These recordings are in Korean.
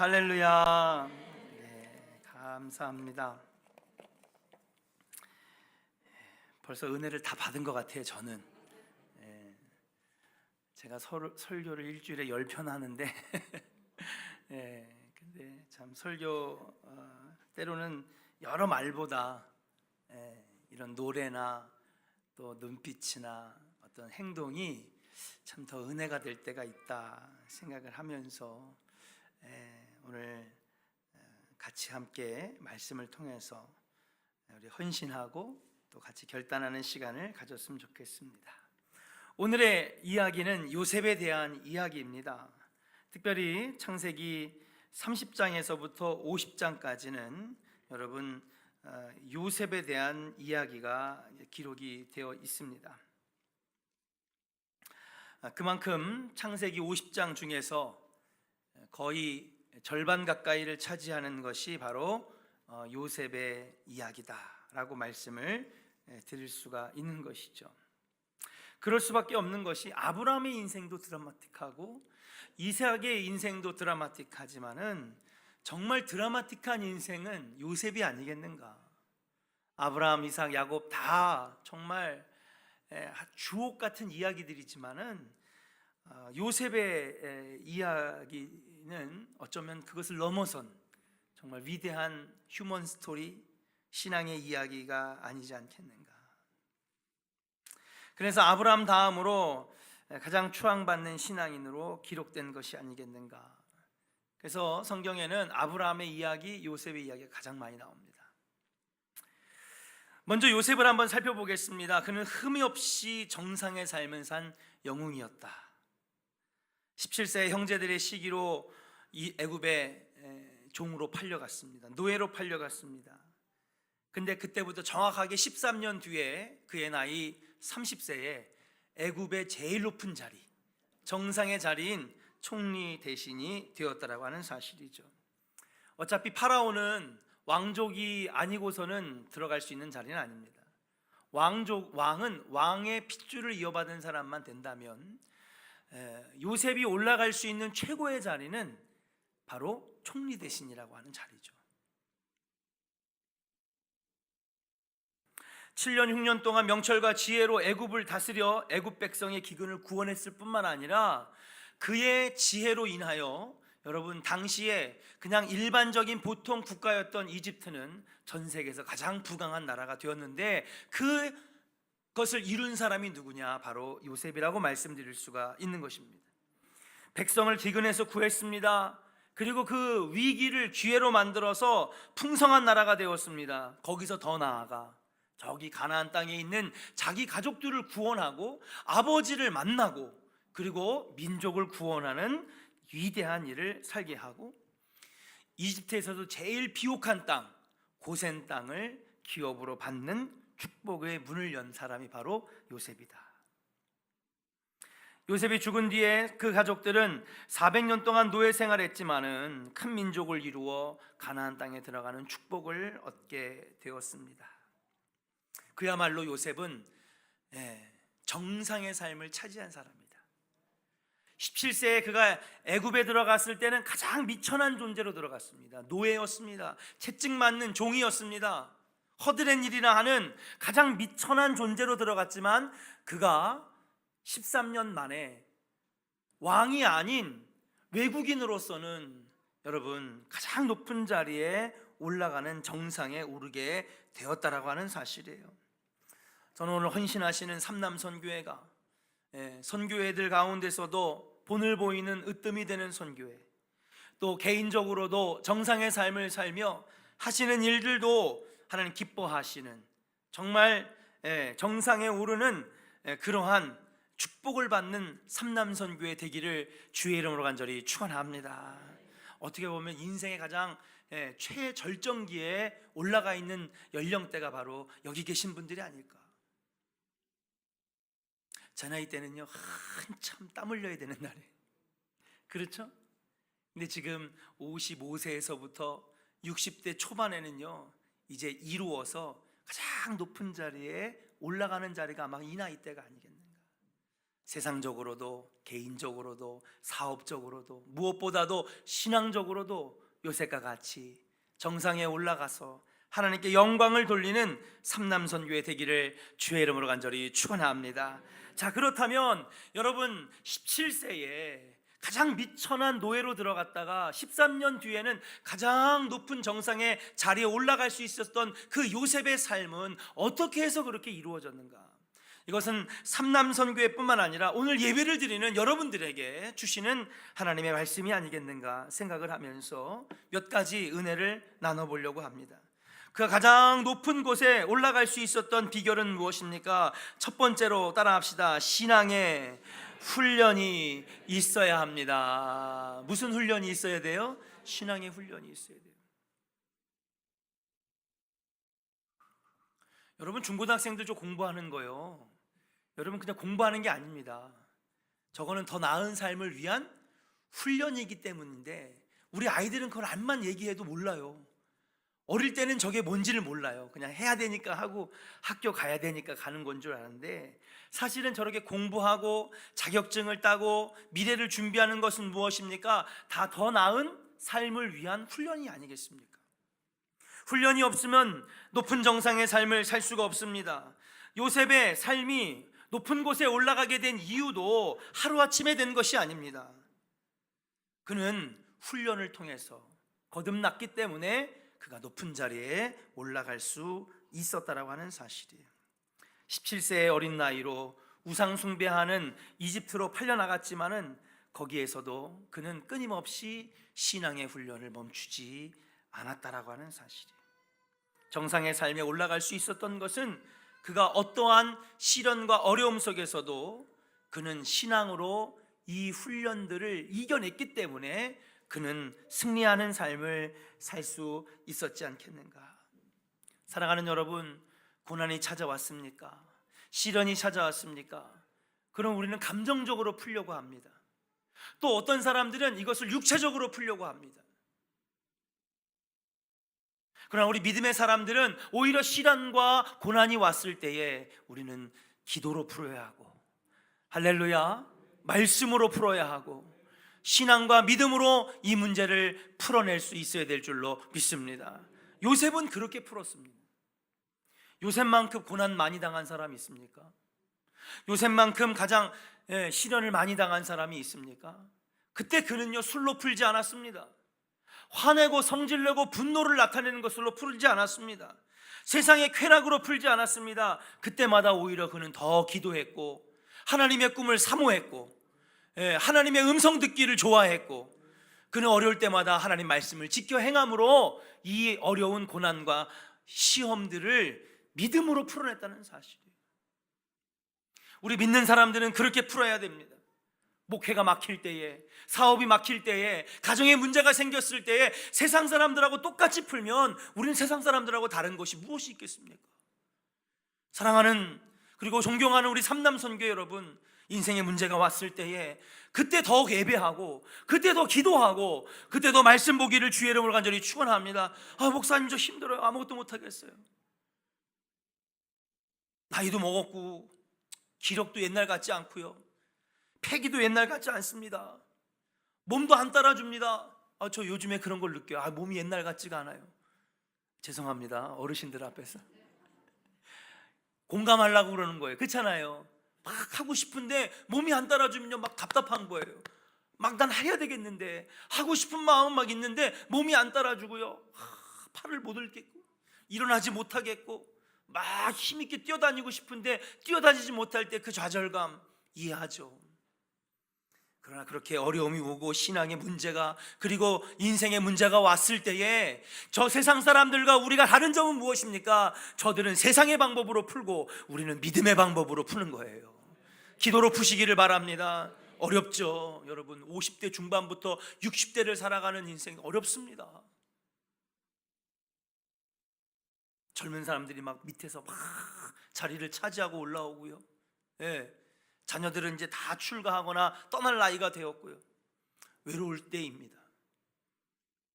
할렐루야. 네, 감사합니다. 벌써 은혜를 다 받은 것 같아요. 저는 제가 설교를 일주일에 10편 하는데 근데 참 설교 때로는 여러 말보다 이런 노래나 또 눈빛이나 어떤 행동이 참 더 은혜가 될 때가 있다 생각을 하면서 오늘 같이 함께 말씀을 통해서 우리 헌신하고 또 같이 결단하는 시간을 가졌으면 좋겠습니다. 오늘의 이야기는 요셉에 대한 이야기입니다. 특별히 창세기 30장에서부터 50장까지는 여러분 요셉에 대한 이야기가 기록이 되어 있습니다. 그만큼 창세기 50장 중에서 거의 절반 가까이를 차지하는 것이 바로 요셉의 이야기다라고 말씀을 드릴 수가 있는 것이죠. 그럴 수밖에 없는 것이 아브라함의 인생도 드라마틱하고 이삭의 인생도 드라마틱하지만은 정말 드라마틱한 인생은 요셉이 아니겠는가. 아브라함, 이삭, 야곱 다 정말 주옥 같은 이야기들이지만은 요셉의 이야기는 어쩌면 그것을 넘어선 정말 위대한 휴먼 스토리, 신앙의 이야기가 아니지 않겠는가. 그래서 아브라함 다음으로 가장 추앙받는 신앙인으로 기록된 것이 아니겠는가. 그래서 성경에는 아브라함의 이야기, 요셉의 이야기가 가장 많이 나옵니다. 먼저 요셉을 한번 살펴보겠습니다. 그는 흠이 없이 정상의 삶을 산 영웅이었다. 17세 형제들의 시기로 이 애굽의 종으로 팔려갔습니다. 노예로 팔려갔습니다. 근데 그때부터 정확하게 13년 뒤에 그의 나이 30세에 애굽의 제일 높은 자리, 정상의 자리인 총리 대신이 되었다라고 하는 사실이죠. 어차피 파라오는 왕족이 아니고서는 들어갈 수 있는 자리는 아닙니다. 왕은 왕의 핏줄을 이어받은 사람만 된다면 요셉이 올라갈 수 있는 최고의 자리는 바로 총리 대신이라고 하는 자리죠. 7년 6년 동안 명철과 지혜로 애굽을 다스려 애굽 백성의 기근을 구원했을 뿐만 아니라 그의 지혜로 인하여 여러분 당시에 그냥 일반적인 보통 국가였던 이집트는 전 세계에서 가장 부강한 나라가 되었는데 그것을 이룬 사람이 누구냐? 바로 요셉이라고 말씀드릴 수가 있는 것입니다. 백성을 기근에서 구했습니다. 그리고 그 위기를 기회로 만들어서 풍성한 나라가 되었습니다. 거기서 더 나아가 저기 가나안 땅에 있는 자기 가족들을 구원하고 아버지를 만나고 그리고 민족을 구원하는 위대한 일을 살게 하고 이집트에서도 제일 비옥한 땅 고센 땅을 기업으로 받는 축복의 문을 연 사람이 바로 요셉이다. 요셉이 죽은 뒤에 그 가족들은 400년 동안 노예 생활했지만은 큰 민족을 이루어 가나안 땅에 들어가는 축복을 얻게 되었습니다. 그야말로 요셉은 정상의 삶을 차지한 사람입니다. 17세에 그가 애굽에 들어갔을 때는 가장 미천한 존재로 들어갔습니다. 노예였습니다. 채찍 맞는 종이었습니다. 허드렛 일이나 하는 가장 미천한 존재로 들어갔지만 그가 13년 만에 왕이 아닌 외국인으로서는 여러분 가장 높은 자리에 올라가는 정상에 오르게 되었다라고 하는 사실이에요. 저는 오늘 헌신하시는 삼남 선교회가 선교회들 가운데서도 본을 보이는 으뜸이 되는 선교회, 또 개인적으로도 정상의 삶을 살며 하시는 일들도 하나님 기뻐하시는 정말 정상에 오르는 그러한 축복을 받는 삼남 선교회 되기를 주의 이름으로 간절히 축원합니다. 어떻게 보면 인생의 가장 최절정기에 올라가 있는 연령대가 바로 여기 계신 분들이 아닐까. 제 나이 때는요 한참 땀 흘려야 되는 날이에요. 그렇죠? 근데 지금 55세에서부터 60대 초반에는요 이제 이루어서 가장 높은 자리에 올라가는 자리가 아마 이 나이 대가 아니겠는가. 세상적으로도 개인적으로도 사업적으로도 무엇보다도 신앙적으로도 요셉과 같이 정상에 올라가서 하나님께 영광을 돌리는 삼남선교회 되기를 주의 이름으로 간절히 축원합니다. 자, 그렇다면 여러분 17세에 가장 미천한 노예로 들어갔다가 13년 뒤에는 가장 높은 정상의 자리에 올라갈 수 있었던 그 요셉의 삶은 어떻게 해서 그렇게 이루어졌는가? 이것은 삼남선교회뿐만 아니라 오늘 예배를 드리는 여러분들에게 주시는 하나님의 말씀이 아니겠는가 생각을 하면서 몇 가지 은혜를 나눠보려고 합니다. 그가 가장 높은 곳에 올라갈 수 있었던 비결은 무엇입니까? 첫 번째로 따라합시다. 신앙의 훈련이 있어야 합니다. 무슨 훈련이 있어야 돼요? 신앙의 훈련이 있어야 돼요. 여러분, 중고등학생들 좀 공부하는 거요, 여러분 그냥 공부하는 게 아닙니다. 저거는 더 나은 삶을 위한 훈련이기 때문인데 우리 아이들은 그걸 암만 얘기해도 몰라요. 어릴 때는 저게 뭔지를 몰라요. 그냥 해야 되니까 하고 학교 가야 되니까 가는 건 줄 아는데, 사실은 저렇게 공부하고 자격증을 따고 미래를 준비하는 것은 무엇입니까? 다 더 나은 삶을 위한 훈련이 아니겠습니까? 훈련이 없으면 높은 정상의 삶을 살 수가 없습니다. 요셉의 삶이 높은 곳에 올라가게 된 이유도 하루아침에 된 것이 아닙니다. 그는 훈련을 통해서 거듭났기 때문에 그가 높은 자리에 올라갈 수 있었다라고 하는 사실이에요. 17세의 어린 나이로 우상 숭배하는 이집트로 팔려나갔지만은 거기에서도 그는 끊임없이 신앙의 훈련을 멈추지 않았다라고 하는 사실이에요. 정상의 삶에 올라갈 수 있었던 것은 그가 어떠한 시련과 어려움 속에서도 그는 신앙으로 이 훈련들을 이겨냈기 때문에 그는 승리하는 삶을 살 수 있었지 않겠는가? 사랑하는 여러분, 고난이 찾아왔습니까? 시련이 찾아왔습니까? 그럼 우리는 감정적으로 풀려고 합니다. 또 어떤 사람들은 이것을 육체적으로 풀려고 합니다. 그러나 우리 믿음의 사람들은 오히려 시련과 고난이 왔을 때에 우리는 기도로 풀어야 하고, 할렐루야, 말씀으로 풀어야 하고, 신앙과 믿음으로 이 문제를 풀어낼 수 있어야 될 줄로 믿습니다. 요셉은 그렇게 풀었습니다. 요셉만큼 고난 많이 당한 사람이 있습니까? 요셉만큼 가장 시련을 많이 당한 사람이 있습니까? 그때 그는요, 술로 풀지 않았습니다. 화내고 성질내고 분노를 나타내는 것으로 풀지 않았습니다. 세상의 쾌락으로 풀지 않았습니다. 그때마다 오히려 그는 더 기도했고, 하나님의 꿈을 사모했고, 하나님의 음성 듣기를 좋아했고, 그는 어려울 때마다 하나님 말씀을 지켜 행함으로 이 어려운 고난과 시험들을 믿음으로 풀어냈다는 사실이에요. 우리 믿는 사람들은 그렇게 풀어야 됩니다. 목회가 막힐 때에, 사업이 막힐 때에, 가정에 문제가 생겼을 때에 세상 사람들하고 똑같이 풀면 우리는 세상 사람들하고 다른 것이 무엇이 있겠습니까? 사랑하는 그리고 존경하는 우리 삼남선교 여러분, 인생의 문제가 왔을 때에 그때 더 예배하고, 그때 더 기도하고, 그때 더 말씀 보기를 주의 이름으로 간절히 축원합니다. 목사님 저 힘들어요. 아무것도 못하겠어요. 나이도 먹었고 기력도 옛날 같지 않고요, 패기도 옛날 같지 않습니다. 몸도 안 따라줍니다. 저 요즘에 그런 걸 느껴요. 몸이 옛날 같지가 않아요. 죄송합니다, 어르신들 앞에서 공감하려고 그러는 거예요. 그렇잖아요. 막 하고 싶은데 몸이 안 따라주면요 막 답답한 거예요. 막 난 해야 되겠는데, 하고 싶은 마음은 막 있는데 몸이 안 따라주고요, 팔을 못 들겠고 일어나지 못하겠고 막 힘있게 뛰어다니고 싶은데 뛰어다니지 못할 때 그 좌절감 이해하죠. 그러나 그렇게 어려움이 오고 신앙의 문제가, 그리고 인생의 문제가 왔을 때에 저 세상 사람들과 우리가 다른 점은 무엇입니까? 저들은 세상의 방법으로 풀고 우리는 믿음의 방법으로 푸는 거예요. 기도로 푸시기를 바랍니다. 어렵죠 여러분. 50대 중반부터 60대를 살아가는 인생 어렵습니다. 젊은 사람들이 막 밑에서 막 자리를 차지하고 올라오고요, 자녀들은 이제 다 출가하거나 떠날 나이가 되었고요, 외로울 때입니다.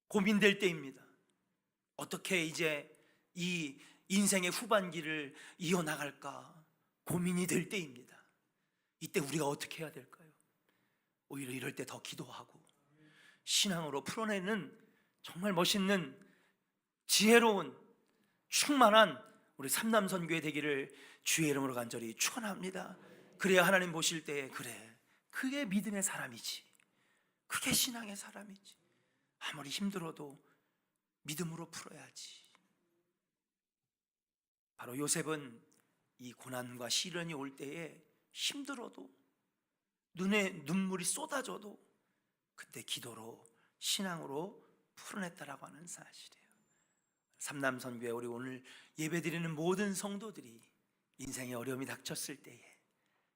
고민될 때입니다. 어떻게 이제 이 인생의 후반기를 이어나갈까 고민이 될 때입니다. 이때 우리가 어떻게 해야 될까요? 오히려 이럴 때 더 기도하고 신앙으로 풀어내는 정말 멋있는 지혜로운 충만한 우리 삼남선교회 되기를 주의 이름으로 간절히 축원합니다. 그래야 하나님 보실 때에 그래, 그게 믿음의 사람이지, 그게 신앙의 사람이지, 아무리 힘들어도 믿음으로 풀어야지. 바로 요셉은 이 고난과 시련이 올 때에 힘들어도 눈에 눈물이 쏟아져도 그때 기도로 신앙으로 풀어냈다라고 하는 사실이에요. 삼남선교회 우리 오늘 예배드리는 모든 성도들이 인생의 어려움이 닥쳤을 때에,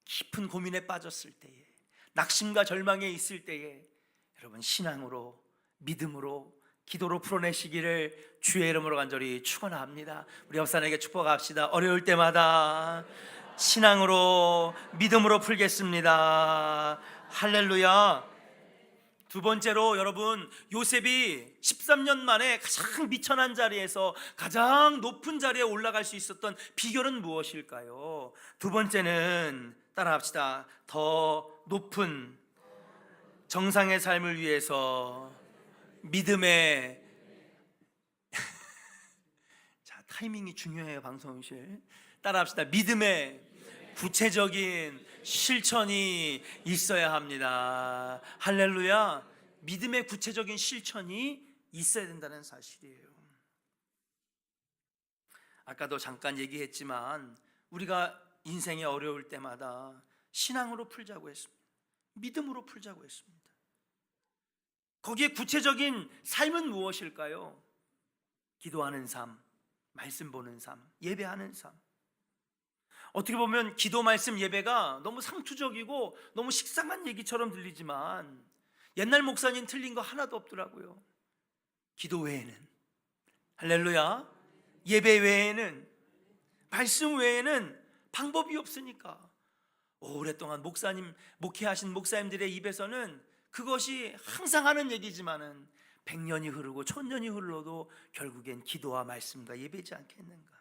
깊은 고민에 빠졌을 때에, 낙심과 절망에 있을 때에 여러분 신앙으로 믿음으로 기도로 풀어내시기를 주의 이름으로 간절히 축원합니다. 우리 옆 사람에게 축복합시다. 어려울 때마다 신앙으로 믿음으로 풀겠습니다. 할렐루야. 두 번째로 여러분, 요셉이 13년 만에 가장 미천한 자리에서 가장 높은 자리에 올라갈 수 있었던 비결은 무엇일까요? 두 번째는 따라합시다. 더 높은 정상의 삶을 위해서 믿음의 자, 타이밍이 중요해요. 방송실 따라합시다. 믿음의 구체적인 실천이 있어야 합니다. 할렐루야. 믿음의 구체적인 실천이 있어야 된다는 사실이에요. 아까도 잠깐 얘기했지만 우리가 인생이 어려울 때마다 신앙으로 풀자고 했습니다. 믿음으로 풀자고 했습니다. 거기에 구체적인 삶은 무엇일까요? 기도하는 삶, 말씀 보는 삶, 예배하는 삶. 어떻게 보면 기도, 말씀, 예배가 너무 상투적이고 너무 식상한 얘기처럼 들리지만 옛날 목사님 틀린 거 하나도 없더라고요. 기도 외에는, 할렐루야, 예배 외에는, 말씀 외에는 방법이 없으니까 오랫동안 목회하신 목사님들의 입에서는 그것이 항상 하는 얘기지만은 100년이 흐르고 1000년이 흘러도 결국엔 기도와 말씀과 예배지 않겠는가.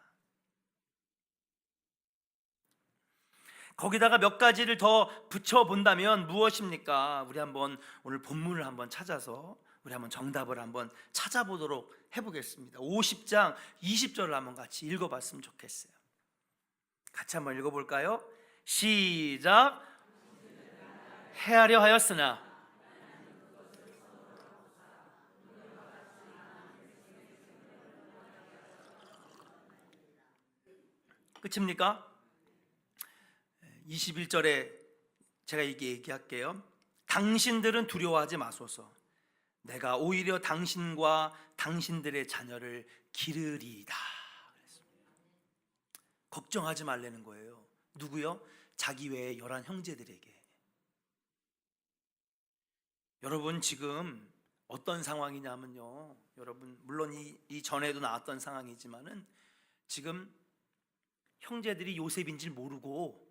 거기다가 몇 가지를 더 붙여본다면 무엇입니까? 우리 한번 오늘 본문을 한번 찾아서 우리 한번 정답을 한번 찾아보도록 해보겠습니다. 50장 20절을 한번 같이 읽어봤으면 좋겠어요. 같이 한번 읽어볼까요? 시작. 헤아려 하였으나 끝입니까? 21절에 제가 이게 얘기할게요. 당신들은 두려워하지 마소서. 내가 오히려 당신과 당신들의 자녀를 기르리이다. 걱정하지 말라는 거예요. 누구요? 자기 외에 11 형제들에게. 여러분 지금 어떤 상황이냐면요, 여러분 물론 이 전에도 나왔던 상황이지만은 지금 형제들이 요셉인 줄 모르고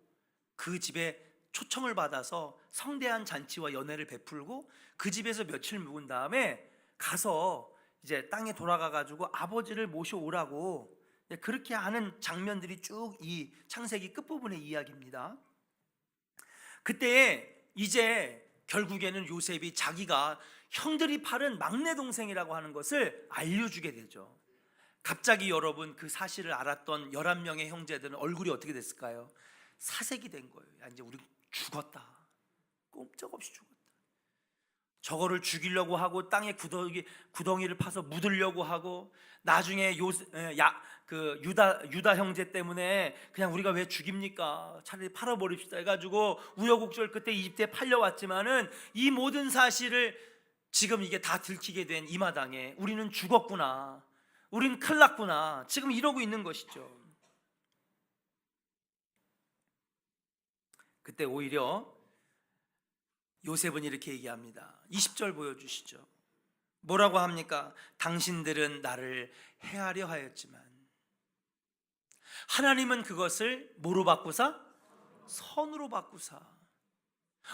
그 집에 초청을 받아서 성대한 잔치와 연회를 베풀고 그 집에서 며칠 묵은 다음에 가서 이제 땅에 돌아가 가지고 아버지를 모셔오라고 그렇게 하는 장면들이 쭉 이 창세기 끝부분의 이야기입니다. 그때 이제 결국에는 요셉이 자기가 형들이 팔은 막내 동생이라고 하는 것을 알려주게 되죠. 갑자기 여러분 그 사실을 알았던 11명의 형제들은 얼굴이 어떻게 됐을까요? 사색이 된 거예요. 야, 이제 우리 죽었다. 꼼짝없이 죽었다. 저거를 죽이려고 하고 땅에 구덩이를 파서 묻으려고 하고 나중에 유다 형제 때문에 그냥 우리가 왜 죽입니까? 차라리 팔아버립시다 해가지고 우여곡절 끝에 이집트에 팔려왔지만은 이 모든 사실을 지금 이게 다 들키게 된 이 마당에 우리는 죽었구나, 우린 큰일 났구나, 지금 이러고 있는 것이죠. 그때 오히려 요셉은 이렇게 얘기합니다. 20절 보여주시죠. 뭐라고 합니까? 당신들은 나를 해하려 하였지만 하나님은 그것을 뭐로 바꾸사? 선으로 바꾸사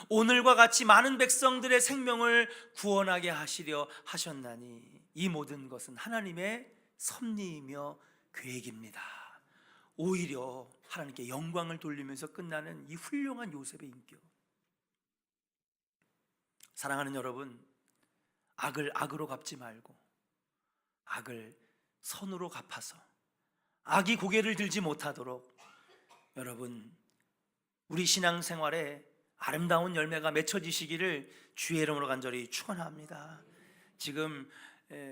오늘과 같이 많은 백성들의 생명을 구원하게 하시려 하셨나니 이 모든 것은 하나님의 섭리이며 계획입니다. 오히려 하나님께 영광을 돌리면서 끝나는 이 훌륭한 요셉의 인격. 사랑하는 여러분, 악을 악으로 갚지 말고 악을 선으로 갚아서 악이 고개를 들지 못하도록 여러분, 우리 신앙생활에 아름다운 열매가 맺혀지시기를 주의 이름으로 간절히 축원합니다. 지금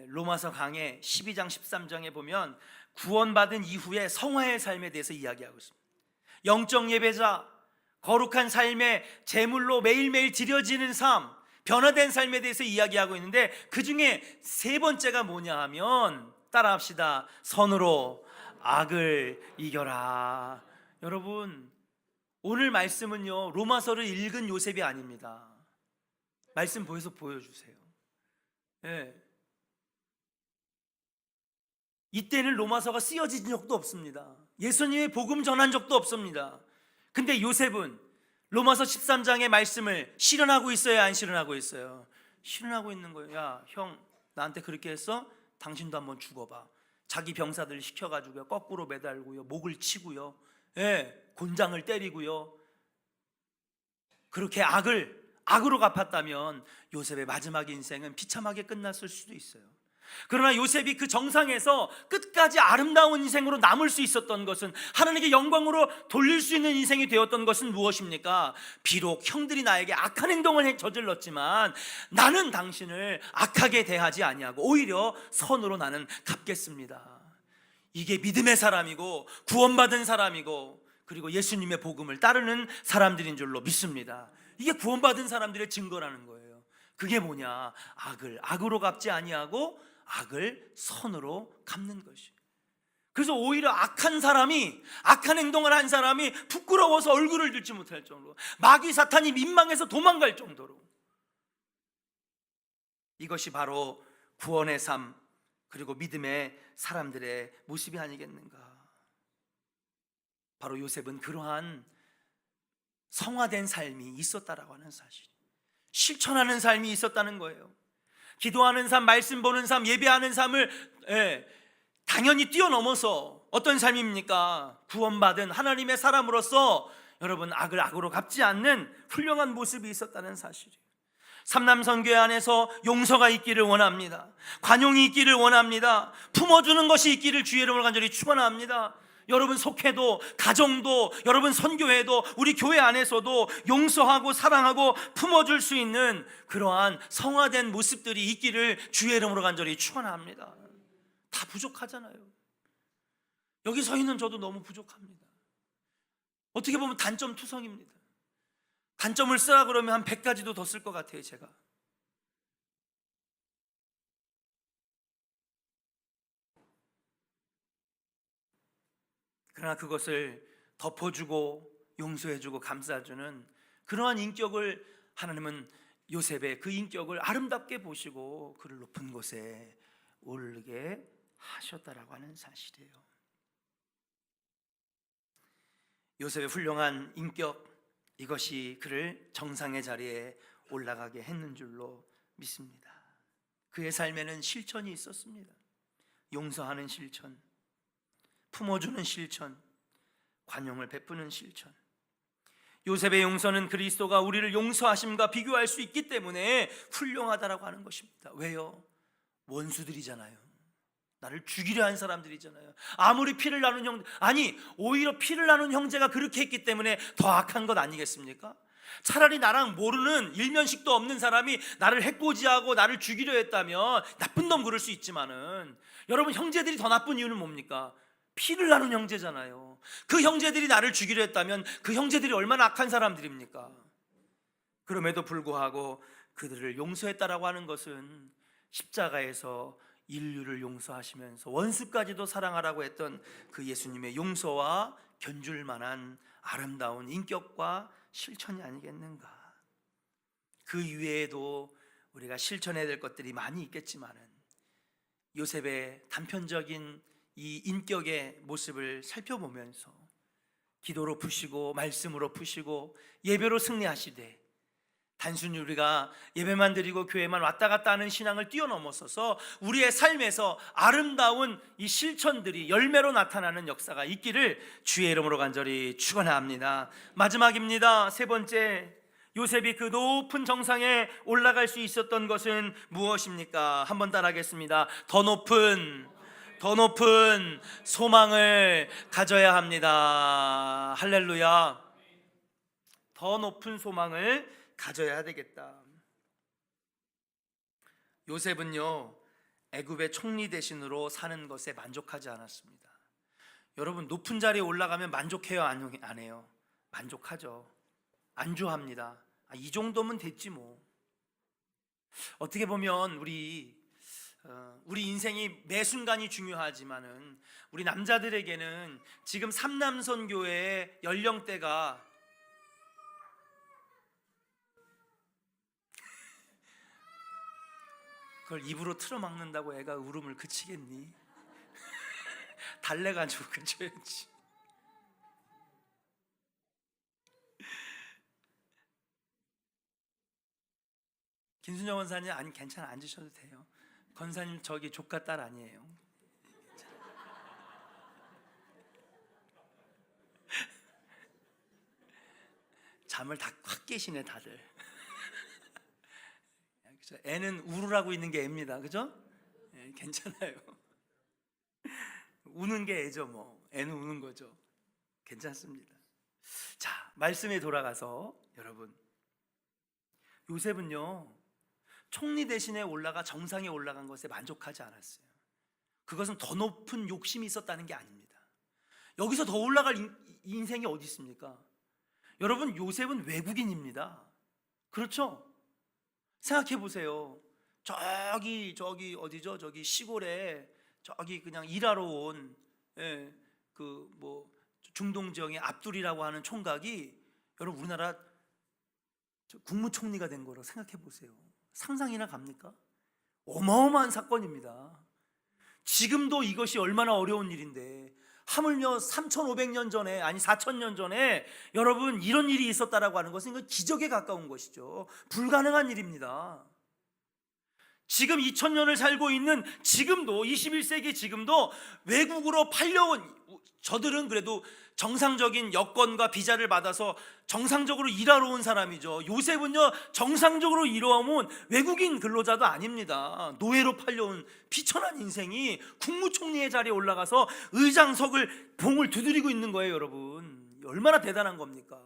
로마서 강해 12장 13장에 보면 구원받은 이후에 성화의 삶에 대해서 이야기하고 있습니다. 영적 예배자, 거룩한 삶의 제물로 매일매일 드려지는 삶, 변화된 삶에 대해서 이야기하고 있는데, 그 중에 세 번째가 뭐냐 하면, 따라합시다. 선으로 악을 이겨라. 여러분, 오늘 말씀은요, 로마서를 읽은 요셉이 아닙니다. 말씀 보여주세요. 네. 이때는 로마서가 쓰여진 적도 없습니다. 예수님의 복음 전한 적도 없습니다. 근데 요셉은 로마서 13장의 말씀을 실현하고 있어요, 안 실현하고 있어요? 실현하고 있는 거예요. 야, 형 나한테 그렇게 했어? 당신도 한번 죽어봐. 자기 병사들 시켜가지고 거꾸로 매달고요, 목을 치고요, 곤장을 때리고요. 그렇게 악으로 갚았다면 요셉의 마지막 인생은 비참하게 끝났을 수도 있어요. 그러나 요셉이 그 정상에서 끝까지 아름다운 인생으로 남을 수 있었던 것은, 하나님께 영광으로 돌릴 수 있는 인생이 되었던 것은 무엇입니까? 비록 형들이 나에게 악한 행동을 저질렀지만 나는 당신을 악하게 대하지 아니하고 오히려 선으로 나는 갚겠습니다. 이게 믿음의 사람이고 구원받은 사람이고, 그리고 예수님의 복음을 따르는 사람들인 줄로 믿습니다. 이게 구원받은 사람들의 증거라는 거예요. 그게 뭐냐? 악을 악으로 갚지 아니하고 악을 선으로 갚는 것이. 그래서 오히려 악한 행동을 한 사람이 부끄러워서 얼굴을 들지 못할 정도로, 마귀 사탄이 민망해서 도망갈 정도로, 이것이 바로 구원의 삶, 그리고 믿음의 사람들의 모습이 아니겠는가. 바로 요셉은 그러한 성화된 삶이 있었다라고 하는 사실, 실천하는 삶이 있었다는 거예요. 기도하는 삶, 말씀 보는 삶, 예배하는 삶을 당연히 뛰어넘어서 어떤 삶입니까? 구원받은 하나님의 사람으로서 여러분, 악을 악으로 갚지 않는 훌륭한 모습이 있었다는 사실이에요. 삼남선교회 안에서 용서가 있기를 원합니다. 관용이 있기를 원합니다. 품어주는 것이 있기를 주의 이름으로 간절히 축원합니다. 여러분 속회도, 가정도, 여러분 선교회도, 우리 교회 안에서도 용서하고 사랑하고 품어줄 수 있는 그러한 성화된 모습들이 있기를 주의 이름으로 간절히 축원합니다. 다 부족하잖아요. 여기 서 있는 저도 너무 부족합니다. 어떻게 보면 단점 투성입니다. 단점을 쓰라 그러면 한 100가지도 더 쓸 것 같아요, 제가. 그러나 그것을 덮어주고 용서해주고 감싸주는 그러한 인격을, 하나님은 요셉의 그 인격을 아름답게 보시고 그를 높은 곳에 오르게 하셨다라고 하는 사실이에요. 요셉의 훌륭한 인격, 이것이 그를 정상의 자리에 올라가게 했는 줄로 믿습니다. 그의 삶에는 실천이 있었습니다. 용서하는 실천, 품어주는 실천, 관용을 베푸는 실천. 요셉의 용서는 그리스도가 우리를 용서하심과 비교할 수 있기 때문에 훌륭하다라고 하는 것입니다. 왜요? 원수들이잖아요. 나를 죽이려 한 사람들이잖아요. 아무리 피를 나눈 오히려 피를 나눈 형제가 그렇게 했기 때문에 더 악한 것 아니겠습니까? 차라리 나랑 모르는 일면식도 없는 사람이 나를 해코지하고 나를 죽이려 했다면 나쁜 놈 그럴 수 있지만은, 여러분 형제들이 더 나쁜 이유는 뭡니까? 피를 나눈 형제잖아요. 그 형제들이 나를 죽이려 했다면 그 형제들이 얼마나 악한 사람들입니까? 그럼에도 불구하고 그들을 용서했다라고 하는 것은 십자가에서 인류를 용서하시면서 원수까지도 사랑하라고 했던 그 예수님의 용서와 견줄 만한 아름다운 인격과 실천이 아니겠는가. 그 이외에도 우리가 실천해야 될 것들이 많이 있겠지만은, 요셉의 단편적인 이 인격의 모습을 살펴보면서 기도로 푸시고 말씀으로 푸시고 예배로 승리하시되 단순히 우리가 예배만 드리고 교회만 왔다 갔다 하는 신앙을 뛰어넘어서서 우리의 삶에서 아름다운 이 실천들이 열매로 나타나는 역사가 있기를 주의 이름으로 간절히 축원합니다. 마지막입니다. 세 번째, 요셉이 그 높은 정상에 올라갈 수 있었던 것은 무엇입니까? 한번 따라하겠습니다. 더 높은 소망을 가져야 합니다. 할렐루야. 더 높은 소망을 가져야 되겠다. 요셉은요, 애굽의 총리 대신으로 사는 것에 만족하지 않았습니다. 여러분, 높은 자리에 올라가면 만족해요, 안 해요? 만족하죠. 안주합니다. 이 정도면 됐지 뭐. 어떻게 보면 우리 인생이 매 순간이 중요하지만은 우리 남자들에게는 지금 삼남선교회의 연령대가 그걸 입으로 틀어막는다고 애가 울음을 그치겠니? 달래가지고 그쳐야지. 김순정 원사님, 아니 괜찮아, 앉으셔도 돼요. 권사님 저기 조카 딸 아니에요. 잠을 다 확 깨시네 다들. 그죠? 애는 울으라고 있는 게 애입니다. 그죠? 예, 괜찮아요. 우는 게 애죠 뭐. 애는 우는 거죠. 괜찮습니다. 자, 말씀에 돌아가서 여러분, 요셉은요, 총리 대신에 올라가 정상에 올라간 것에 만족하지 않았어요. 그것은 더 높은 욕심이 있었다는 게 아닙니다. 여기서 더 올라갈 인생이 어디 있습니까? 여러분, 요셉은 외국인입니다. 그렇죠? 생각해 보세요. 저기 어디죠? 저기 시골에 저기 그냥 일하러 온 그 뭐 중동 지역의 압둘이라고 하는 총각이 여러분 우리나라 국무총리가 된 거로 생각해 보세요. 상상이나 갑니까? 어마어마한 사건입니다. 지금도 이것이 얼마나 어려운 일인데, 하물며 3,500년 전에, 아니 4,000년 전에 여러분 이런 일이 있었다라고 하는 것은 이건 기적에 가까운 것이죠. 불가능한 일입니다. 지금 2000년을 살고 있는 지금도, 21세기 지금도 외국으로 팔려온, 저들은 그래도 정상적인 여건과 비자를 받아서 정상적으로 일하러 온 사람이죠. 요셉은요, 정상적으로 일어온 외국인 근로자도 아닙니다. 노예로 팔려온 비천한 인생이 국무총리의 자리에 올라가서 의장석을 봉을 두드리고 있는 거예요. 여러분, 얼마나 대단한 겁니까?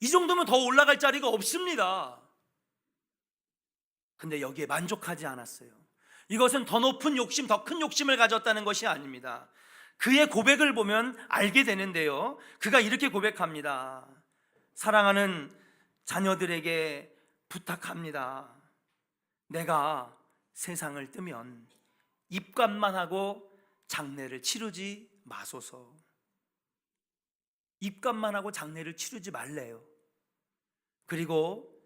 이 정도면 더 올라갈 자리가 없습니다. 근데 여기에 만족하지 않았어요. 이것은 더 높은 욕심, 더 큰 욕심을 가졌다는 것이 아닙니다. 그의 고백을 보면 알게 되는데요, 그가 이렇게 고백합니다. 사랑하는 자녀들에게 부탁합니다. 내가 세상을 뜨면 입관만 하고 장례를 치르지 마소서. 입관만 하고 장례를 치르지 말래요. 그리고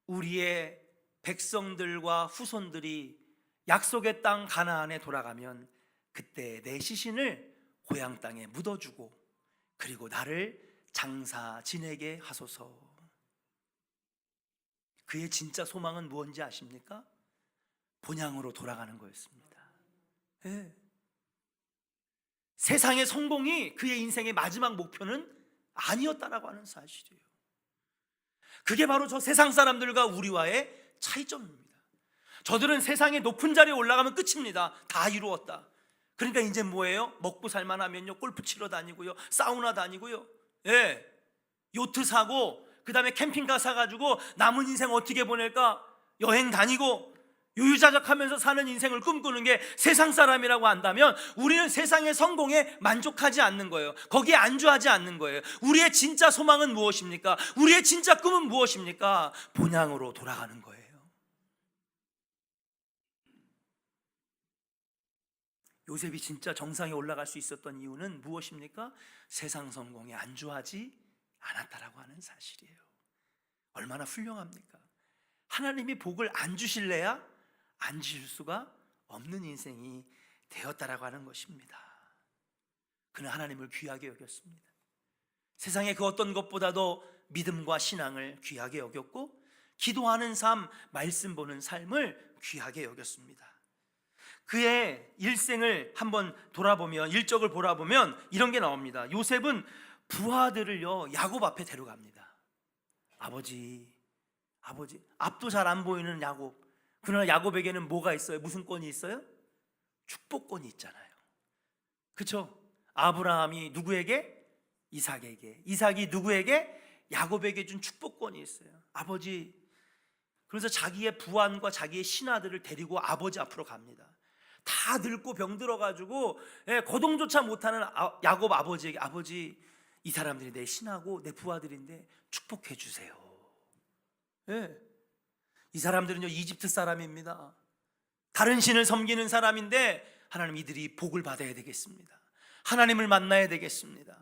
우리의 백성들과 후손들이 약속의 땅 가나안에 돌아가면 그때 내 시신을 고향 땅에 묻어주고, 그리고 나를 장사 지내게 하소서. 그의 진짜 소망은 무엇인지 아십니까? 본향으로 돌아가는 거였습니다. 네. 세상의 성공이 그의 인생의 마지막 목표는 아니었다라고 하는 사실이에요. 그게 바로 저 세상 사람들과 우리와의 차이점입니다. 저들은 세상의 높은 자리에 올라가면 끝입니다. 다 이루었다. 그러니까 이제 뭐예요? 먹고 살만하면요, 골프 치러 다니고요, 사우나 다니고요, 요트 사고, 그 다음에 캠핑카 사가지고 남은 인생 어떻게 보낼까? 여행 다니고 유유자적하면서 사는 인생을 꿈꾸는 게 세상 사람이라고 한다면, 우리는 세상의 성공에 만족하지 않는 거예요. 거기에 안주하지 않는 거예요. 우리의 진짜 소망은 무엇입니까? 우리의 진짜 꿈은 무엇입니까? 본향으로 돌아가는 거예요. 요셉이 진짜 정상에 올라갈 수 있었던 이유는 무엇입니까? 세상 성공에 안주하지 않았다라고 하는 사실이에요. 얼마나 훌륭합니까? 하나님이 복을 안 주실래야 안 주실 수가 없는 인생이 되었다라고 하는 것입니다. 그는 하나님을 귀하게 여겼습니다. 세상의 그 어떤 것보다도 믿음과 신앙을 귀하게 여겼고, 기도하는 삶, 말씀 보는 삶을 귀하게 여겼습니다. 그의 일생을 한번 돌아보면, 일적을 돌아보면 이런 게 나옵니다. 요셉은 부하들을요 야곱 앞에 데려갑니다. 아버지, 앞도 잘 안 보이는 야곱. 그러나 야곱에게는 뭐가 있어요? 무슨 권이 있어요? 축복권이 있잖아요. 그렇죠? 아브라함이 누구에게? 이삭에게. 이삭이 누구에게? 야곱에게 준 축복권이 있어요. 아버지. 그래서 자기의 부한과 자기의 신하들을 데리고 아버지 앞으로 갑니다. 다 늙고 병들어가지고 거동조차 못하는 야곱 아버지에게, 아버지, 이 사람들이 내 신하고 내 부하들인데 축복해 주세요. 이 사람들은요 이집트 사람입니다. 다른 신을 섬기는 사람인데 하나님, 이들이 복을 받아야 되겠습니다. 하나님을 만나야 되겠습니다.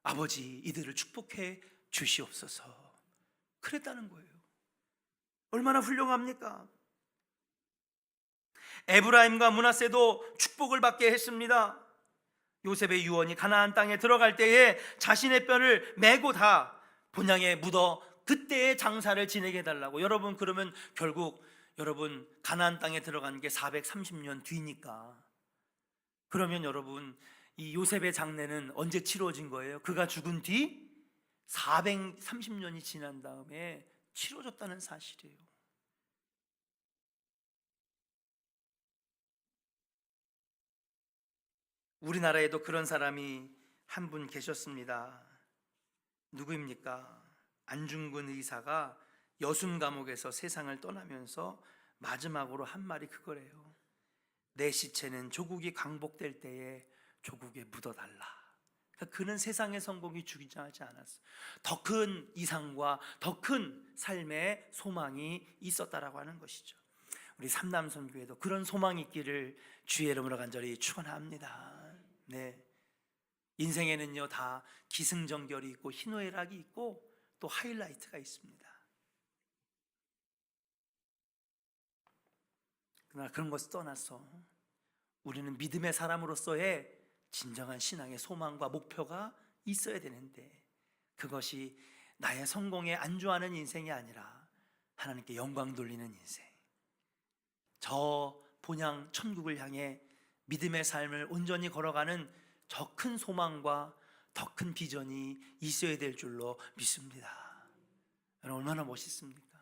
아버지, 이들을 축복해 주시옵소서. 그랬다는 거예요. 얼마나 훌륭합니까? 에브라임과 므낫세도 축복을 받게 했습니다. 요셉의 유언이 가나안 땅에 들어갈 때에 자신의 뼈를 메고 다 본향에 묻어 그때의 장사를 지내게 해달라고. 여러분, 그러면 결국 여러분 가나안 땅에 들어간 게 430년 뒤니까, 그러면 여러분 이 요셉의 장례는 언제 치러진 거예요? 그가 죽은 뒤 430년이 지난 다음에 치러졌다는 사실이에요. 우리나라에도 그런 사람이 한 분 계셨습니다. 누구입니까? 안중근 의사가 여순 감옥에서 세상을 떠나면서 마지막으로 한 말이 그거래요. 내 시체는 조국이 강복될 때에 조국에 묻어달라. 그러니까 그는 세상의 성공이 중요하지 않았어. 더 큰 이상과 더 큰 삶의 소망이 있었다라고 하는 것이죠. 우리 삼남선교회도 그런 소망이 있기를 주의 이름으로 간절히 축원합니다. 네, 인생에는요 다 기승전결이 있고 희노애락이 있고 또 하이라이트가 있습니다. 그러나 그런 것을 떠나서 우리는 믿음의 사람으로서의 진정한 신앙의 소망과 목표가 있어야 되는데, 그것이 나의 성공에 안주하는 인생이 아니라 하나님께 영광 돌리는 인생, 저 본향 천국을 향해 믿음의 삶을 온전히 걸어가는 저 큰 소망과 더 큰 비전이 있어야 될 줄로 믿습니다. 여러분, 얼마나 멋있습니까?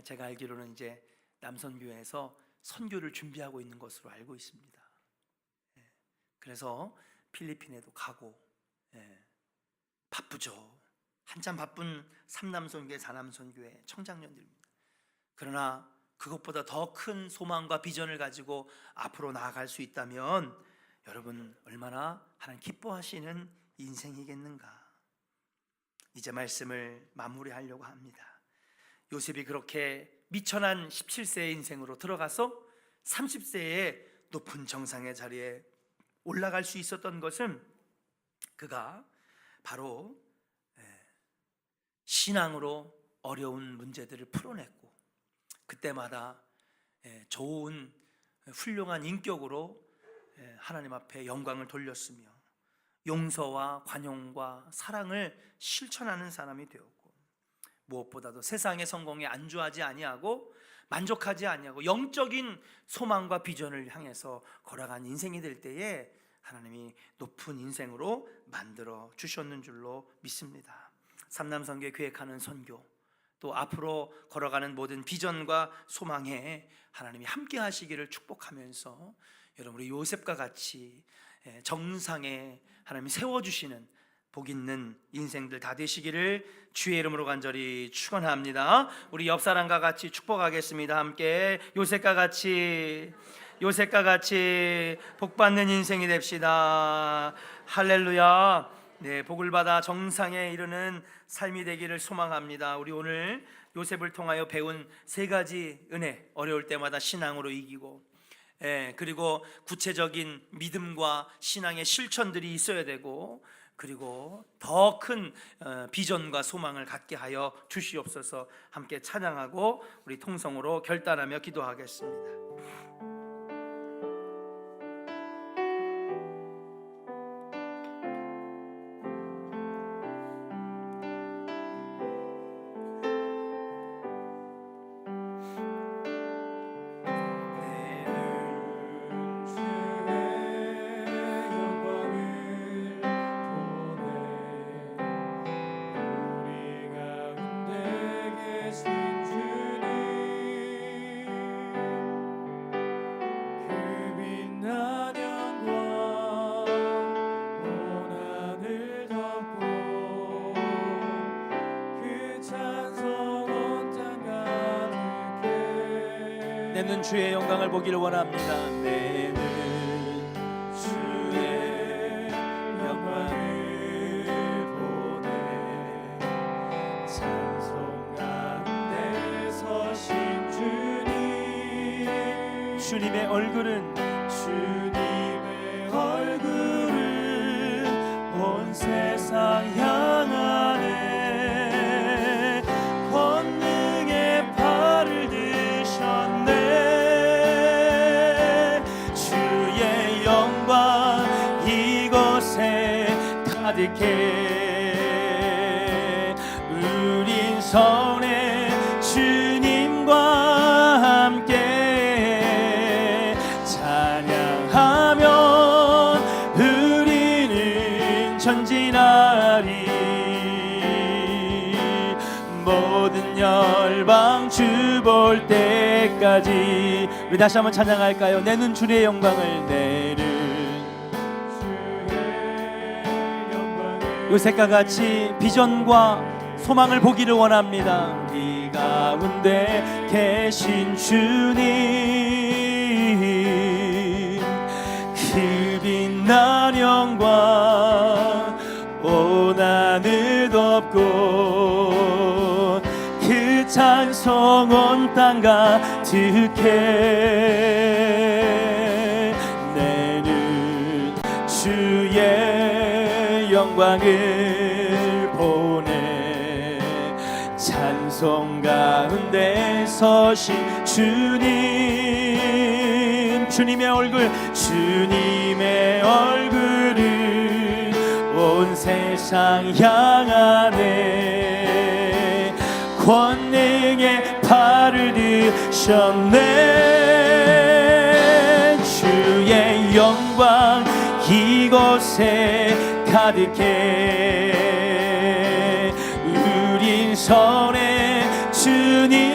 제가 알기로는 이제 남선교회에서 선교를 준비하고 있는 것으로 알고 있습니다. 그래서 필리핀에도 가고 바쁘죠. 한참 바쁜 삼남선교회, 사남선교회 청장년들입니다. 그러나 그것보다 더 큰 소망과 비전을 가지고 앞으로 나아갈 수 있다면 여러분 얼마나 하나님 기뻐하시는 인생이겠는가. 이제 말씀을 마무리하려고 합니다. 요셉이 그렇게 미천한 17세의 인생으로 들어가서 30세의 높은 정상의 자리에 올라갈 수 있었던 것은 그가 바로 신앙으로 어려운 문제들을 풀어냈고, 그때마다 좋은 훌륭한 인격으로 하나님 앞에 영광을 돌렸으며 용서와 관용과 사랑을 실천하는 사람이 되었고, 무엇보다도 세상의 성공에 안주하지 아니하고 만족하지 아니하고 영적인 소망과 비전을 향해서 걸어간 인생이 될 때에 하나님이 높은 인생으로 만들어 주셨는 줄로 믿습니다. 삼남선교회 계획하는 선교, 또 앞으로 걸어가는 모든 비전과 소망에 하나님이 함께 하시기를 축복하면서 여러분, 우리 요셉과 같이 정상에 하나님이 세워주시는 복 있는 인생들 다 되시기를 주의 이름으로 간절히 축원합니다. 우리 옆 사람과 같이 축복하겠습니다. 함께 요셉과 같이 복 받는 인생이 됩시다. 할렐루야. 네, 복을 받아 정상에 이르는 삶이 되기를 소망합니다. 우리 오늘 요셉을 통하여 배운 세 가지 은혜, 어려울 때마다 신앙으로 이기고, 그리고 구체적인 믿음과 신앙의 실천들이 있어야 되고, 그리고 더 큰 비전과 소망을 갖게 하여 주시옵소서. 함께 찬양하고 우리 통성으로 결단하며 기도하겠습니다. 내 눈 주의 영광을 보기를 원합니다. 내 눈 주의 영광을 보네. 찬송 가운데 서신 주님, 주님의 얼굴은 온 세상 향하네. 권능의 팔을 드셨네. 주의 영광 이곳에 가득해. 우린 선해 주님과 함께 찬양하며 전진하리. 모든 열방 주 볼 때까지. 우리 다시 한번 찬양할까요? 내 눈 주의 영광을, 내 눈 주의 영광을. 요셉과 같이 비전과 소망을 보기를 원합니다. 우리 가운데 계신 주님, 그 빛난 영광 온 하늘 덮고 그 찬송 온 땅 가득해. 내 눈 주의 영광을 보네. 찬송 가운데 서신 주님, 주님의 얼굴, 주님의 얼굴을 온 세상 향하네. 권능의 팔을 드셨네. 주의 영광 이곳에 가득해. 우린 선해 주님